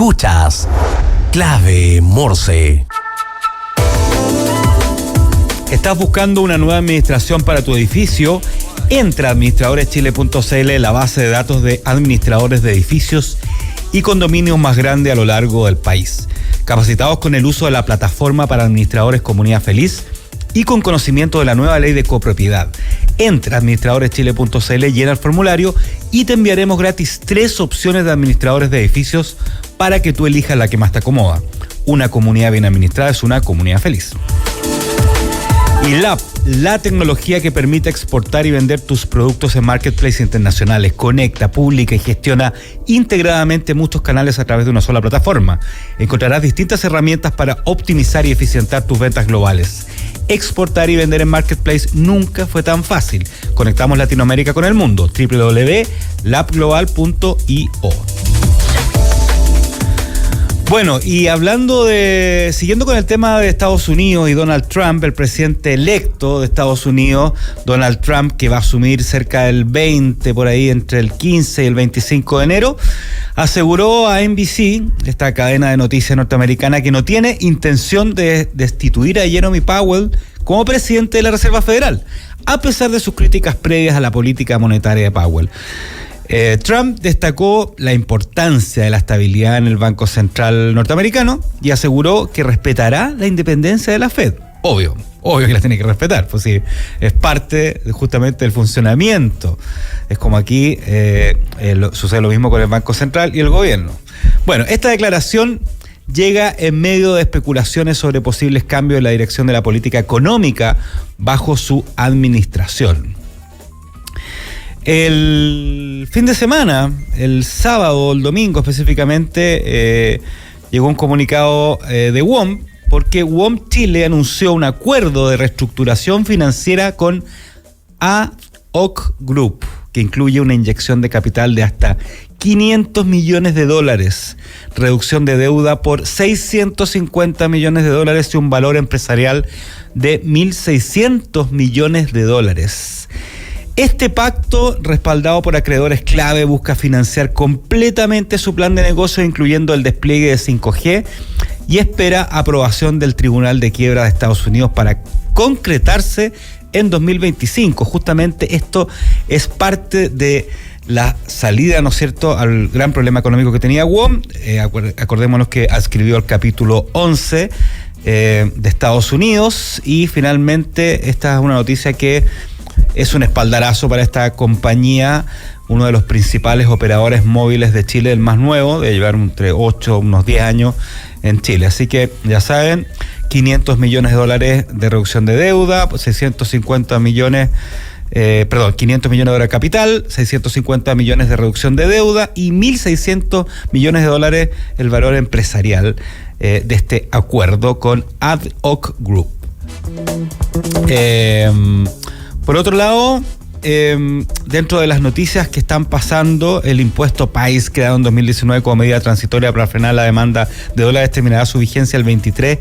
Escuchas Clave Morse. ¿Estás buscando una nueva administración para tu edificio? Entra a administradoreschile.cl, la base de datos de administradores de edificios y condominios más grande a lo largo del país. Capacitados con el uso de la plataforma para administradores Comunidad Feliz y con conocimiento de la nueva ley de copropiedad. Entra a administradoreschile.cl, llena el formulario y te enviaremos gratis 3 opciones de administradores de edificios para que tú elijas la que más te acomoda. Una comunidad bien administrada es una comunidad feliz. Y la tecnología que permite exportar y vender tus productos en marketplaces internacionales. Conecta, publica y gestiona integradamente muchos canales a través de una sola plataforma. Encontrarás distintas herramientas para optimizar y eficientar tus ventas globales. Exportar y vender en marketplace nunca fue tan fácil. Conectamos Latinoamérica con el mundo. www.labglobal.io. Bueno, y siguiendo con el tema de Estados Unidos y Donald Trump, el presidente electo de Estados Unidos, Donald Trump, que va a asumir cerca del 20, por ahí, entre el 15 y el 25 de enero, aseguró a NBC, esta cadena de noticias norteamericana, que no tiene intención de destituir a Jerome Powell como presidente de la Reserva Federal, a pesar de sus críticas previas a la política monetaria de Powell. Trump destacó la importancia de la estabilidad en el Banco Central norteamericano y aseguró que respetará la independencia de la Fed. Obvio que la tiene que respetar, pues sí, es parte justamente del funcionamiento. Es como aquí sucede lo mismo con el Banco Central y el gobierno. Bueno, esta declaración llega en medio de especulaciones sobre posibles cambios en la dirección de la política económica bajo su administración. El fin de semana, el sábado, el domingo específicamente, llegó un comunicado de WOM, porque WOM Chile anunció un acuerdo de reestructuración financiera con Ad-Hoc Group, que incluye una inyección de capital de hasta $500 millones, reducción de deuda por $650 millones y un valor empresarial de $1.600 millones. Este pacto, respaldado por acreedores clave, busca financiar completamente su plan de negocio, incluyendo el despliegue de 5G, y espera aprobación del Tribunal de Quiebra de Estados Unidos para concretarse en 2025. Justamente esto es parte de la salida, ¿no es cierto?, al gran problema económico que tenía WOM. Acordémonos que adscribió el capítulo 11 de Estados Unidos, y finalmente esta es una noticia que es un espaldarazo para esta compañía, uno de los principales operadores móviles de Chile, el más nuevo, de llevar entre 8 unos 10 años en Chile. Así que ya saben, $500 millones de reducción de deuda, 500 millones de capital, 650 millones de reducción de deuda y $1.600 millones el valor empresarial de este acuerdo con Ad-Hoc Group. Por otro lado, dentro de las noticias que están pasando, el impuesto PAIS, creado en 2019 como medida transitoria para frenar la demanda de dólares, terminará su vigencia el 23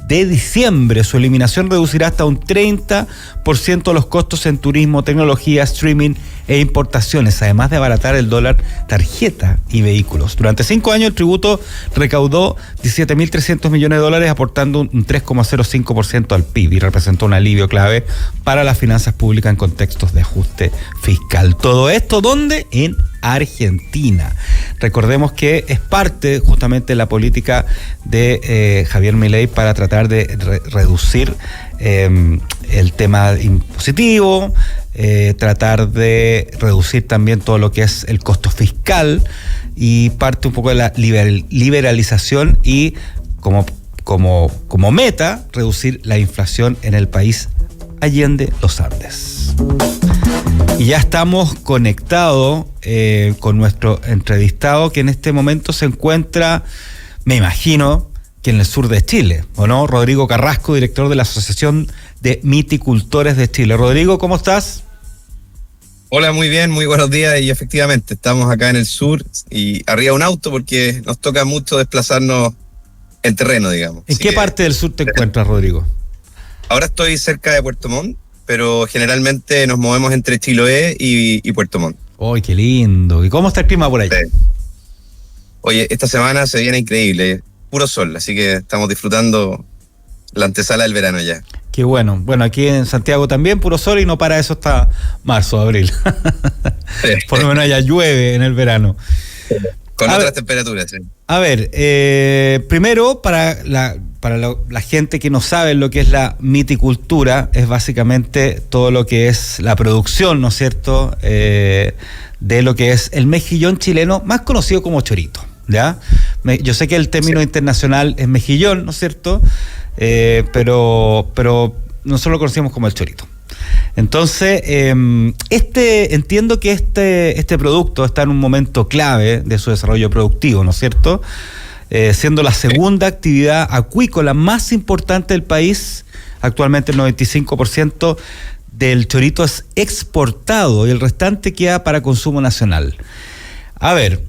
de diciembre. Su eliminación reducirá hasta un 30% los costos en turismo, tecnología, streaming e importaciones, además de abaratar el dólar tarjeta y vehículos. Durante 5 años el tributo recaudó $17.300 millones, aportando un 3,05% al PIB, y representó un alivio clave para las finanzas públicas en contextos de ajuste fiscal. Todo esto, ¿dónde? En Argentina. Recordemos que es parte justamente de la política de Javier Milei para tratar de reducir el tema impositivo, tratar de reducir también todo lo que es el costo fiscal, y parte un poco de la liberalización y como meta reducir la inflación en el país allende los Andes. Y ya estamos conectados con nuestro entrevistado, que en este momento se encuentra, me imagino, que en el sur de Chile, ¿o no? Rodrigo Carrasco, director de la Asociación de Miticultores de Chile. Rodrigo, ¿cómo estás? Hola, muy bien, muy buenos días, y efectivamente estamos acá en el sur y arriba de un auto porque nos toca mucho desplazarnos en terreno, digamos. ¿En qué parte del sur te encuentras, Rodrigo? Ahora estoy cerca de Puerto Montt, pero generalmente nos movemos entre Chiloé y Puerto Montt. ¡Ay, qué lindo! ¿Y cómo está el clima por allá? Sí. Oye, esta semana se viene increíble, puro sol, así que estamos disfrutando la antesala del verano ya. Qué bueno. Bueno, aquí en Santiago también puro sol y no para eso hasta marzo, abril. Por lo menos allá llueve en el verano. Con otras temperaturas, sí. A ver, primero, para la gente que no sabe lo que es la miticultura, es básicamente todo lo que es la producción, ¿no es cierto?, de lo que es el mejillón chileno, más conocido como chorito, ¿ya? Yo sé que el término internacional es mejillón, ¿no es cierto?, pero nosotros lo conocemos como el chorito. Entonces, entiendo que este producto está en un momento clave de su desarrollo productivo, ¿no es cierto?, siendo la segunda actividad acuícola más importante del país. Actualmente el 95% del chorito es exportado y el restante queda para consumo nacional. A ver,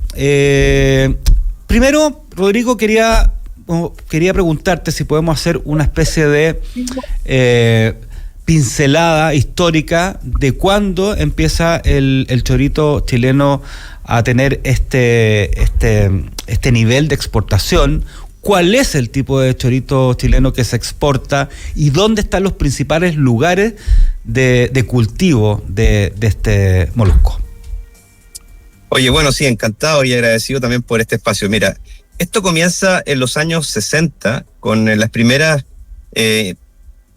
primero, Rodrigo, quería preguntarte si podemos hacer una especie de pincelada histórica de cuándo empieza el chorito chileno a tener este nivel de exportación. ¿Cuál es el tipo de chorito chileno que se exporta y dónde están los principales lugares de cultivo de este molusco? Oye, bueno, sí, encantado y agradecido también por este espacio. Mira, esto comienza en los años 60 con las primeras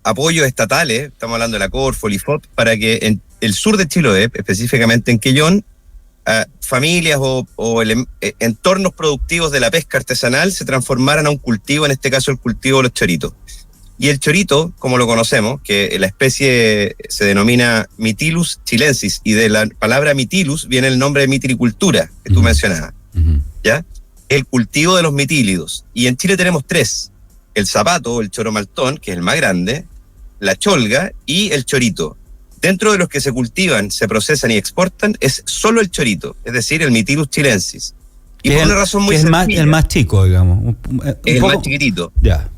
apoyos estatales, estamos hablando de la Corfo, el IFOP, para que en el sur de Chiloé, específicamente en Quellón, familias o entornos productivos de la pesca artesanal se transformaran a un cultivo, en este caso el cultivo de los choritos. Y el chorito, como lo conocemos, que la especie se denomina Mytilus chilensis, y de la palabra Mytilus viene el nombre de mitilicultura, que tú mencionabas, ¿ya? El cultivo de los mitílidos. Y en Chile tenemos tres: el zapato, el choro maltón, que es el más grande, la cholga y el chorito. Dentro de los que se cultivan, se procesan y exportan, es solo el chorito, es decir, el Mytilus chilensis. Y por una razón muy sencilla. El más chico, digamos. El más chiquitito. Ya.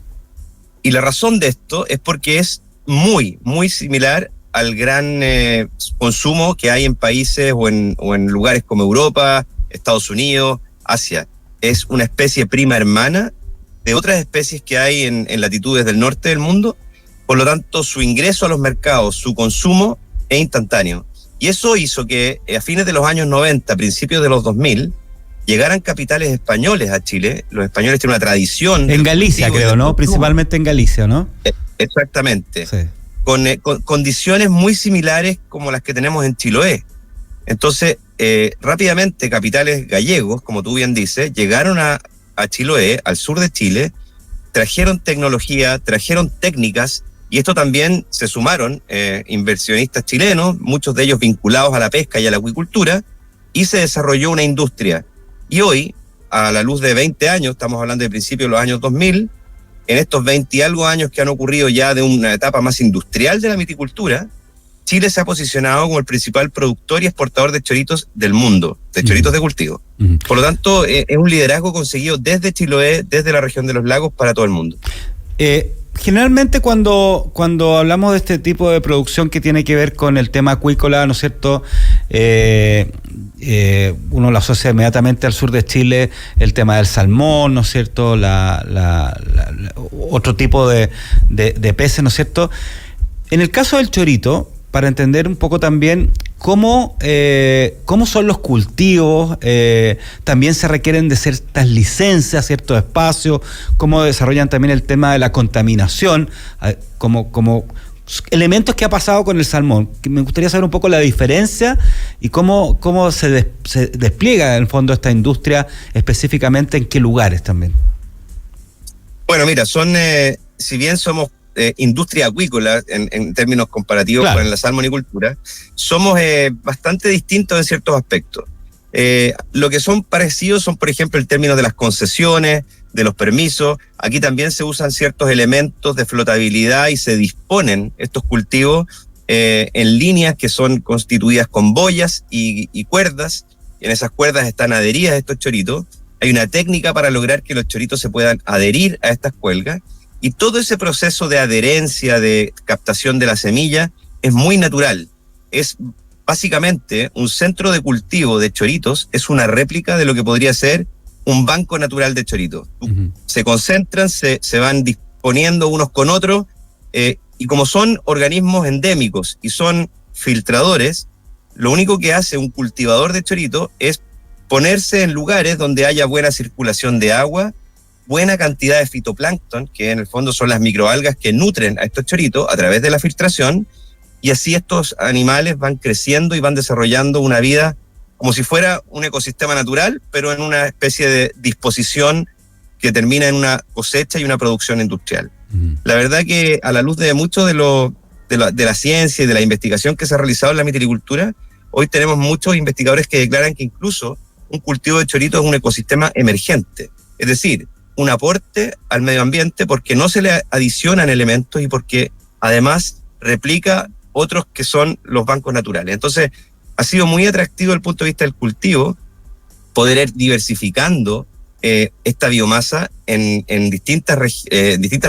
Y la razón de esto es porque es muy, muy similar al gran consumo que hay en países o en lugares como Europa, Estados Unidos, Asia. Es una especie prima hermana de otras especies que hay en latitudes del norte del mundo. Por lo tanto, su ingreso a los mercados, su consumo es instantáneo. Y eso hizo que a fines de los años 90, principios de los 2000, llegaran capitales españoles a Chile. Los españoles tienen una tradición. En Galicia, creo, ¿no? Principalmente en Galicia, ¿no? Exactamente. Sí. Con condiciones muy similares como las que tenemos en Chiloé. Entonces, rápidamente, capitales gallegos, como tú bien dices, llegaron a Chiloé, al sur de Chile, trajeron tecnología, trajeron técnicas. Y esto también se sumaron inversionistas chilenos, muchos de ellos vinculados a la pesca y a la acuicultura, y se desarrolló una industria. Y hoy, a la luz de 20 años, estamos hablando de principios de los años 2000, en estos 20 y algo años que han ocurrido ya de una etapa más industrial de la miticultura, Chile se ha posicionado como el principal productor y exportador de choritos del mundo, de choritos de cultivo. Por lo tanto, es un liderazgo conseguido desde Chiloé, desde la región de los lagos, para todo el mundo. Generalmente cuando hablamos de este tipo de producción que tiene que ver con el tema acuícola, ¿no es cierto?, uno lo asocia inmediatamente al sur de Chile, el tema del salmón, ¿no es cierto?, otro tipo de peces, ¿no es cierto? En el caso del chorito, para entender un poco también cómo son los cultivos, también se requieren de ciertas licencias, ciertos espacios, cómo desarrollan también el tema de la contaminación, como elementos que ha pasado con el salmón. Me gustaría saber un poco la diferencia y cómo se despliega en el fondo esta industria, específicamente en qué lugares también. Bueno, mira, si bien somos industria acuícola en términos comparativos, claro, con la salmonicultura, somos bastante distintos en ciertos aspectos. Lo que son parecidos son, por ejemplo, el término de las concesiones, de los permisos. Aquí también se usan ciertos elementos de flotabilidad y se disponen estos cultivos en líneas que son constituidas con boyas y cuerdas. Y en esas cuerdas están adheridas estos choritos. Hay una técnica para lograr que los choritos se puedan adherir a estas cuelgas. Y todo ese proceso de adherencia, de captación de la semilla, es muy natural. Es básicamente un centro de cultivo de choritos, es una réplica de lo que podría ser un banco natural de choritos. Uh-huh. Se concentran, se van disponiendo unos con otros, y como son organismos endémicos y son filtradores, lo único que hace un cultivador de chorito es ponerse en lugares donde haya buena circulación de agua, buena cantidad de fitoplancton, que en el fondo son las microalgas que nutren a estos choritos a través de la filtración, y así estos animales van creciendo y van desarrollando una vida como si fuera un ecosistema natural, pero en una especie de disposición que termina en una cosecha y una producción industrial. La verdad que a la luz de mucho de la ciencia y de la investigación que se ha realizado en la mitilicultura, hoy tenemos muchos investigadores que declaran que incluso un cultivo de chorito es un ecosistema emergente, es decir, un aporte al medio ambiente porque no se le adicionan elementos y porque además replica otros que son los bancos naturales. Entonces, ha sido muy atractivo desde el punto de vista del cultivo poder ir diversificando esta biomasa en distintas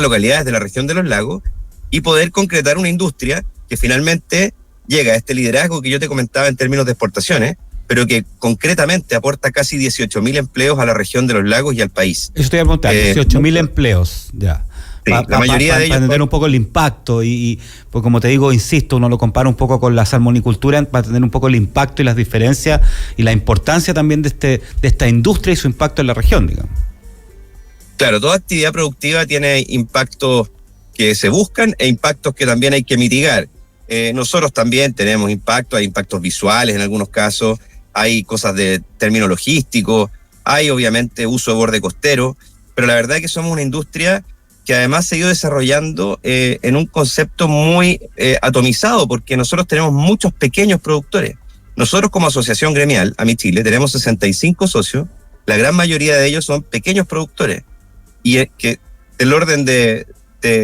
localidades de la región de los lagos y poder concretar una industria que finalmente llega a este liderazgo que yo te comentaba en términos de exportaciones, pero que concretamente aporta casi 18.000 empleos a la región de los lagos y al país. Eso te iba a preguntar, 18.000 empleos, ya. Sí, la mayoría de ellos... Para entender un poco el impacto y pues como te digo, insisto, uno lo compara un poco con la salmonicultura para entender un poco el impacto y las diferencias y la importancia también de esta industria y su impacto en la región, digamos. Claro, toda actividad productiva tiene impactos que se buscan e impactos que también hay que mitigar. Nosotros también tenemos impactos, hay impactos visuales en algunos casos, hay cosas de término logístico, hay obviamente uso de borde costero, pero la verdad es que somos una industria que además se ha ido desarrollando en un concepto muy atomizado, porque nosotros tenemos muchos pequeños productores. Nosotros como asociación gremial, AMIChile, tenemos 65 socios, la gran mayoría de ellos son pequeños productores, y que del orden de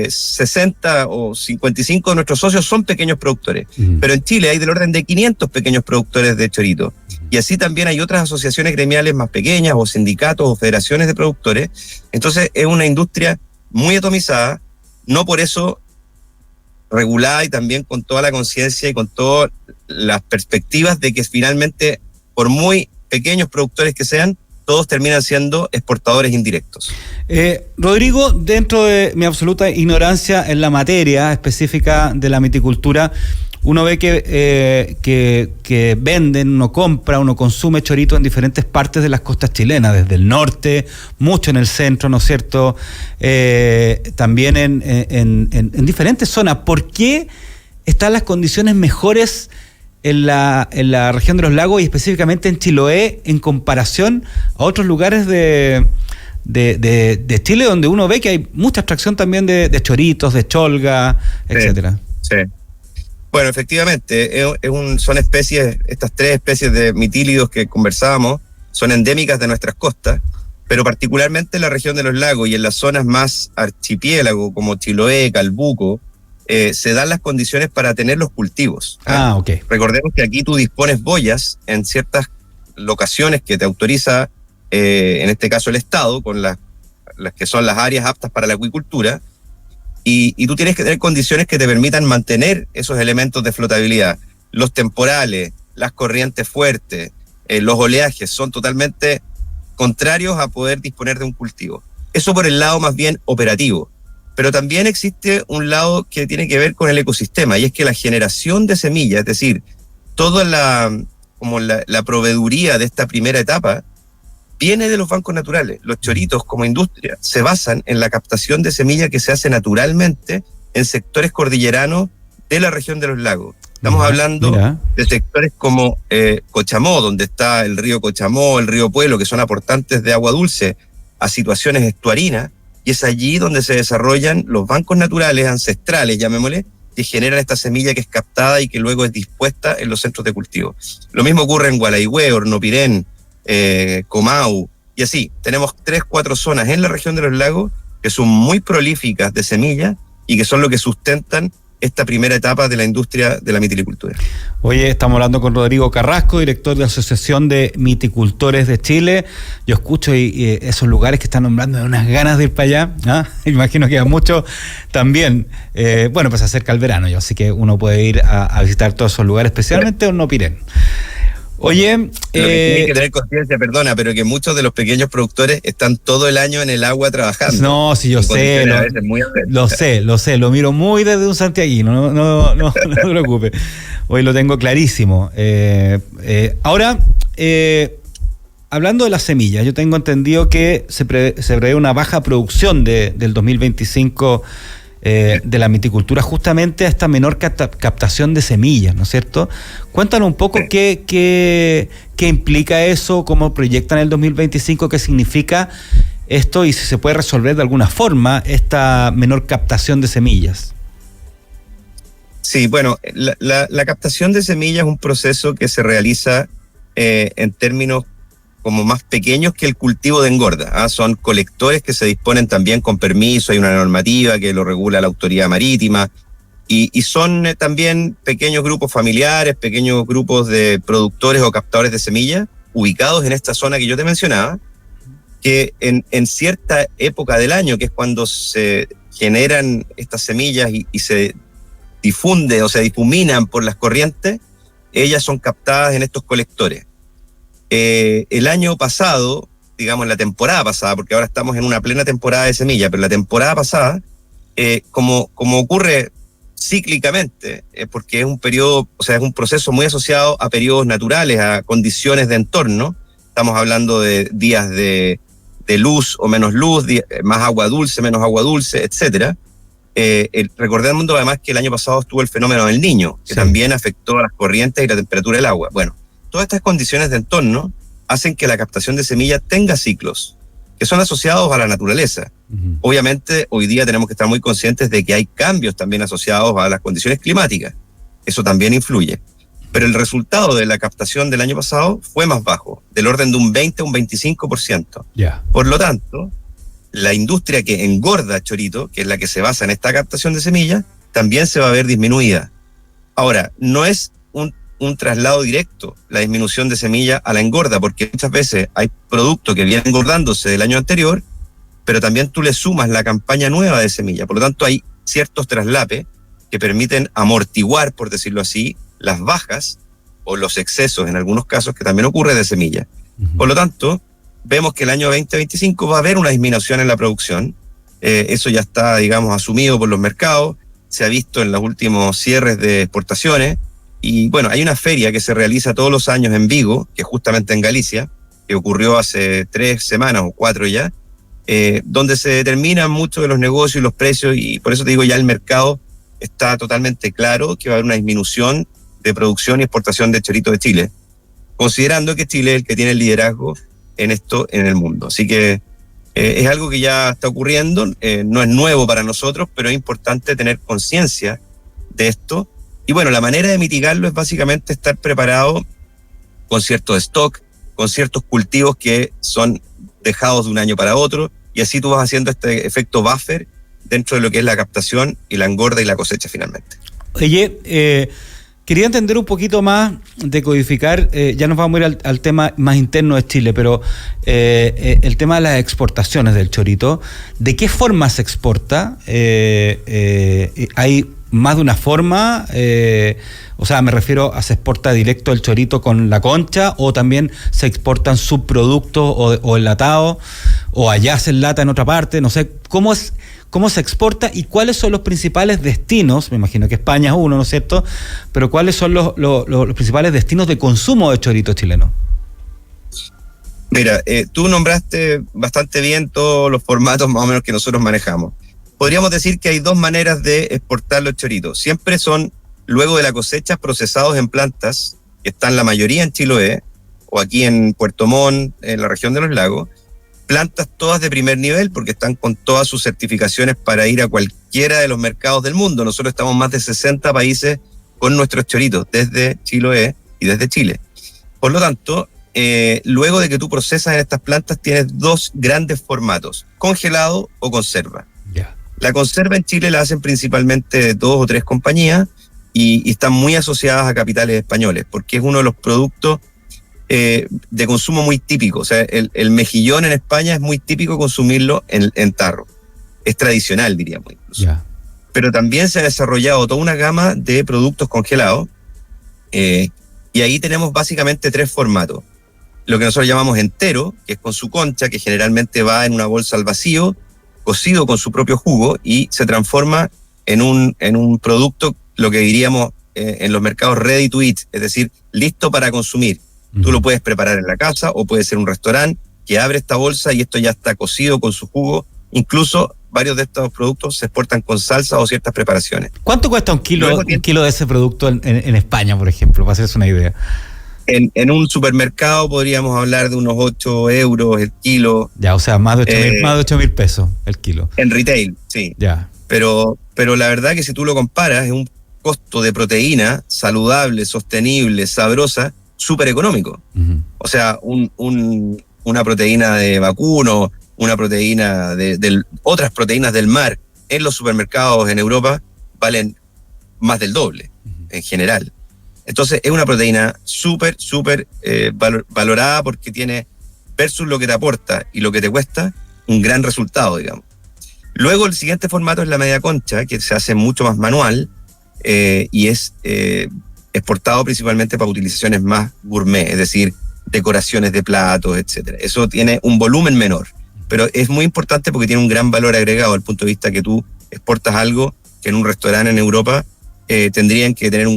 60 o 55 de nuestros socios son pequeños productores, pero en Chile hay del orden de 500 pequeños productores de chorito, y así también hay otras asociaciones gremiales más pequeñas, o sindicatos, o federaciones de productores. Entonces es una industria muy atomizada, no por eso regulada, y también con toda la conciencia y con todas las perspectivas de que finalmente, por muy pequeños productores que sean, todos terminan siendo exportadores indirectos. Rodrigo, dentro de mi absoluta ignorancia en la materia específica de la miticultura, uno ve que venden, uno compra, uno consume chorito en diferentes partes de las costas chilenas, desde el norte, mucho en el centro, ¿no es cierto? También en diferentes zonas. ¿Por qué están las condiciones mejores en la región de los lagos y específicamente en Chiloé en comparación a otros lugares de Chile, donde uno ve que hay mucha extracción también de choritos, de cholga, etcétera? Sí. Bueno, efectivamente, son especies, estas 3 especies de mitílidos que conversábamos, son endémicas de nuestras costas, pero particularmente en la región de los lagos y en las zonas más archipiélago, como Chiloé, Calbuco, se dan las condiciones para tener los cultivos. Ok. Recordemos que aquí tú dispones boyas en ciertas locaciones que te autoriza, en este caso el Estado, con las que son las áreas aptas para la acuicultura, y tú tienes que tener condiciones que te permitan mantener esos elementos de flotabilidad. Los temporales, las corrientes fuertes, los oleajes son totalmente contrarios a poder disponer de un cultivo. Eso por el lado más bien operativo. Pero también existe un lado que tiene que ver con el ecosistema, y es que la generación de semillas, es decir, toda la proveeduría de esta primera etapa, viene de los bancos naturales. Los choritos como industria se basan en la captación de semilla que se hace naturalmente en sectores cordilleranos de la región de los lagos. Estamos hablando de sectores como Cochamó, donde está el río Cochamó, el río Pueblo, que son aportantes de agua dulce a situaciones estuarinas, y es allí donde se desarrollan los bancos naturales ancestrales, llamémosle, que generan esta semilla que es captada y que luego es dispuesta en los centros de cultivo. Lo mismo ocurre en Gualaihue, Hornopirén, Comau, y así. Tenemos 3-4 zonas en la región de los lagos que son muy prolíficas de semillas y que son lo que sustentan esta primera etapa de la industria de la mitilicultura. Oye, estamos hablando con Rodrigo Carrasco, director de la Asociación de Miticultores de Chile. Yo escucho y esos lugares que están nombrando de unas ganas de ir para allá, ¿ah? Imagino que hay mucho también. Bueno, pues se acerca el verano, así que uno puede ir a visitar todos esos lugares, especialmente Hornopirén. Oye, Lo que tienen que tener conciencia, perdona, pero que muchos de los pequeños productores están todo el año en el agua trabajando. no, si yo en sé, condiciones a veces muy adversas. lo sé, lo miro muy desde un santiaguino, no te preocupes. Hoy lo tengo clarísimo. Ahora, hablando de las semillas, yo tengo entendido que se prevé una baja producción del 2025 de la viticultura, justamente a esta menor captación de semillas, ¿no es cierto? Cuéntanos un poco qué implica eso, cómo proyectan el 2025, qué significa esto y si se puede resolver de alguna forma esta menor captación de semillas. Sí, bueno, la captación de semillas es un proceso que se realiza en términos como más pequeños que el cultivo de engorda. Son colectores que se disponen también con permiso, hay una normativa que lo regula la autoridad marítima, y son también pequeños grupos familiares, pequeños grupos de productores o captadores de semillas ubicados en esta zona que yo te mencionaba, que en cierta época del año, que es cuando se generan estas semillas y se difunde o se difuminan por las corrientes, ellas son captadas en estos colectores. El año pasado, digamos la temporada pasada, porque ahora estamos en una plena temporada de semilla, pero la temporada pasada, como ocurre cíclicamente, porque es un periodo, o sea, es un proceso muy asociado a periodos naturales, a condiciones de entorno. Estamos hablando de días de luz o menos luz, más agua dulce, menos agua dulce, etcétera. Recordemos además que el año pasado estuvo el fenómeno del Niño, que también afectó a las corrientes y la temperatura del agua. Bueno, todas estas condiciones de entorno hacen que la captación de semillas tenga ciclos que son asociados a la naturaleza. Uh-huh. Obviamente, hoy día tenemos que estar muy conscientes de que hay cambios también asociados a las condiciones climáticas. Eso también influye. Pero el resultado de la captación del año pasado fue más bajo, del orden de un 20 a un 25%. Yeah. Por lo tanto, la industria que engorda chorito, que es la que se basa en esta captación de semillas, también se va a ver disminuida. Ahora, no es un traslado directo la disminución de semilla a la engorda, porque muchas veces hay productos que vienen engordándose del año anterior, pero también tú le sumas la campaña nueva de semilla. Por lo tanto, hay ciertos traslapes que permiten amortiguar, por decirlo así, las bajas o los excesos, en algunos casos, que también ocurre de semilla. Uh-huh. Por lo tanto, vemos que el año 2025 va a haber una disminución en la producción. Eso ya está, digamos, asumido por los mercados, se ha visto en los últimos cierres de exportaciones. Y bueno, hay una feria que se realiza todos los años en Vigo, que es justamente en Galicia, que ocurrió hace 3 semanas o 4 ya, donde se determinan muchos de los negocios y los precios, y por eso te digo, ya el mercado está totalmente claro que va a haber una disminución de producción y exportación de chorito de Chile, considerando que Chile es el que tiene el liderazgo en esto en el mundo. Así que es algo que ya está ocurriendo, no es nuevo para nosotros, pero es importante tener conciencia de esto. Y bueno, la manera de mitigarlo es básicamente estar preparado con cierto stock, con ciertos cultivos que son dejados de un año para otro, y así tú vas haciendo este efecto buffer dentro de lo que es la captación y la engorda y la cosecha finalmente. Oye, quería entender un poquito más, decodificar, ya nos vamos a ir al tema más interno de Chile, pero el tema de las exportaciones del chorito, ¿de qué forma se exporta? ¿Hay más de una forma? O sea, me refiero a se exporta directo el chorito con la concha, o también se exportan subproductos o enlatados, o allá se enlata en otra parte, no sé, ¿cómo se exporta y cuáles son los principales destinos? Me imagino que España es uno, ¿no es cierto? Pero ¿cuáles son los principales destinos de consumo de chorito chileno? Mira, tú nombraste bastante bien todos los formatos más o menos que nosotros manejamos. Podríamos decir que hay 2 maneras de exportar los choritos. Siempre son, luego de la cosecha, procesados en plantas, que están la mayoría en Chiloé, o aquí en Puerto Montt, en la región de los lagos, plantas todas de primer nivel, porque están con todas sus certificaciones para ir a cualquiera de los mercados del mundo. Nosotros estamos en más de 60 países con nuestros choritos, desde Chiloé y desde Chile. Por lo tanto, luego de que tú procesas en estas plantas, tienes 2 grandes formatos, congelado o conserva. Yeah. La conserva en Chile la hacen principalmente 2 o 3 compañías y están muy asociadas a capitales españoles, porque es uno de los productos de consumo muy típico. O sea, el mejillón en España es muy típico consumirlo en tarro. Es tradicional, diríamos incluso. Yeah. Pero también se ha desarrollado toda una gama de productos congelados, Y ahí tenemos básicamente 3 formatos. Lo que nosotros llamamos entero, que es con su concha, que generalmente va en una bolsa al vacío, cocido con su propio jugo y se transforma en un producto, lo que diríamos en los mercados ready to eat, es decir, listo para consumir. Tú lo puedes preparar en la casa o puede ser un restaurante que abre esta bolsa y esto ya está cocido con su jugo. Incluso varios de estos productos se exportan con salsa o ciertas preparaciones. ¿Cuánto cuesta un kilo de ese producto en España, por ejemplo, para hacerse una idea? En un supermercado podríamos hablar de unos 8 euros el kilo. Ya, o sea, más de 8.000 pesos el kilo. En retail, sí. Ya. Pero la verdad que si tú lo comparas, es un costo de proteína saludable, sostenible, sabrosa, súper económico. Uh-huh. O sea, una proteína de vacuno, una proteína otras proteínas del mar en los supermercados en Europa valen más del doble, uh-huh, en general. Entonces es una proteína súper valorada porque tiene, versus lo que te aporta y lo que te cuesta, un gran resultado, digamos. Luego el siguiente formato es la media concha, que se hace mucho más manual y es exportado principalmente para utilizaciones más gourmet, es decir, decoraciones de platos, etc. Eso tiene un volumen menor, pero es muy importante porque tiene un gran valor agregado, desde el punto de vista que tú exportas algo que en un restaurante en Europa tendrían que tener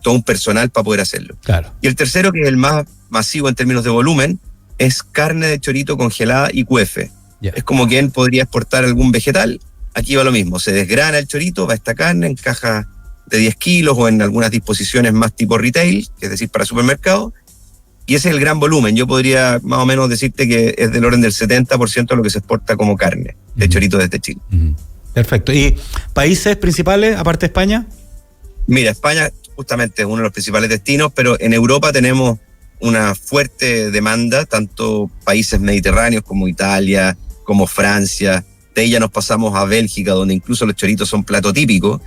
todo un personal para poder hacerlo. Claro. Y el tercero, que es el más masivo en términos de volumen, es carne de chorito congelada y QF. Yeah. Es como quien podría exportar algún vegetal. Aquí va lo mismo, se desgrana el chorito, va esta carne en cajas de 10 kilos o en algunas disposiciones más tipo retail, es decir, para supermercado, y ese es el gran volumen. Yo podría más o menos decirte que es del orden del 70% de lo que se exporta como carne de chorito desde Chile. Perfecto. ¿Y países principales, aparte de España? Mira, España justamente es uno de los principales destinos, pero en Europa tenemos una fuerte demanda, tanto países mediterráneos como Italia, como Francia. De ahí ya nos pasamos a Bélgica, donde incluso los choritos son plato típico,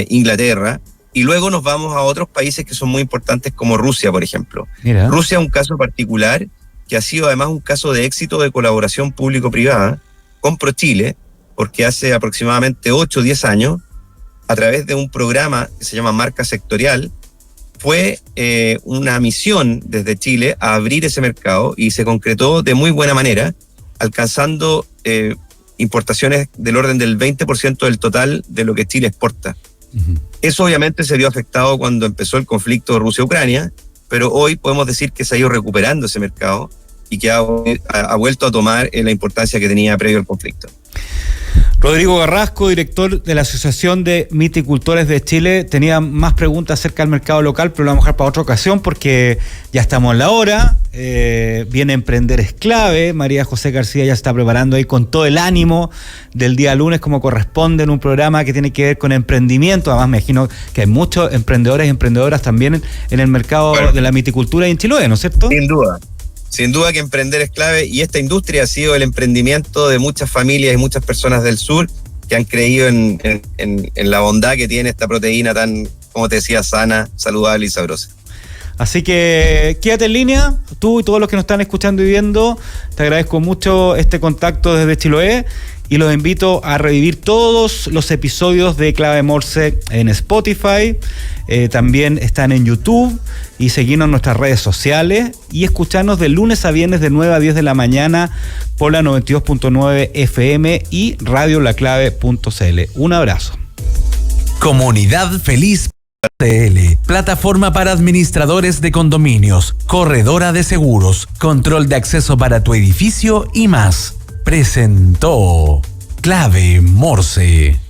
Inglaterra, y luego nos vamos a otros países que son muy importantes como Rusia, por ejemplo. Mira. Rusia es un caso particular que ha sido además un caso de éxito de colaboración público-privada con ProChile, porque hace aproximadamente 8 o 10 años, a través de un programa que se llama Marca Sectorial, fue una misión desde Chile a abrir ese mercado y se concretó de muy buena manera, alcanzando importaciones del orden del 20% del total de lo que Chile exporta. Uh-huh. Eso obviamente se vio afectado cuando empezó el conflicto Rusia-Ucrania, pero hoy podemos decir que se ha ido recuperando ese mercado y que ha vuelto a tomar la importancia que tenía previo al conflicto. Rodrigo Garrasco, director de la Asociación de Miticultores de Chile, tenía más preguntas acerca del mercado local, pero lo vamos a dejar para otra ocasión porque ya estamos en la hora. Viene Emprender es Clave. María José García ya está preparando ahí con todo el ánimo del día lunes, como corresponde en un programa que tiene que ver con emprendimiento. Además, me imagino que hay muchos emprendedores y emprendedoras también en el mercado de la miticultura y en Chiloé, ¿no es cierto? Sin duda. Sin duda que emprender es clave, y esta industria ha sido el emprendimiento de muchas familias y muchas personas del sur que han creído en la bondad que tiene esta proteína tan, como te decía, sana, saludable y sabrosa. Así que quédate en línea, tú y todos los que nos están escuchando y viendo. Te agradezco mucho este contacto desde Chiloé y los invito a revivir todos los episodios de Clave Morse en Spotify. También están en YouTube, y seguirnos en nuestras redes sociales y escucharnos de lunes a viernes de 9 a 10 de la mañana por la 92.9 FM y radiolaclave.cl. Un abrazo. Comunidad Feliz CL, plataforma para administradores de condominios, corredora de seguros, control de acceso para tu edificio y más. Presentó Clave Morse.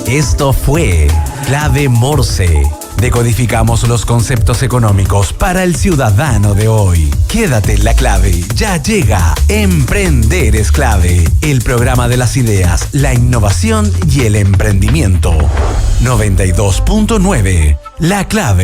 Esto fue Clave Morse. Decodificamos los conceptos económicos para el ciudadano de hoy. Quédate en la clave. Ya llega Emprender es Clave, el programa de las ideas, la innovación y el emprendimiento. 92.9, La Clave.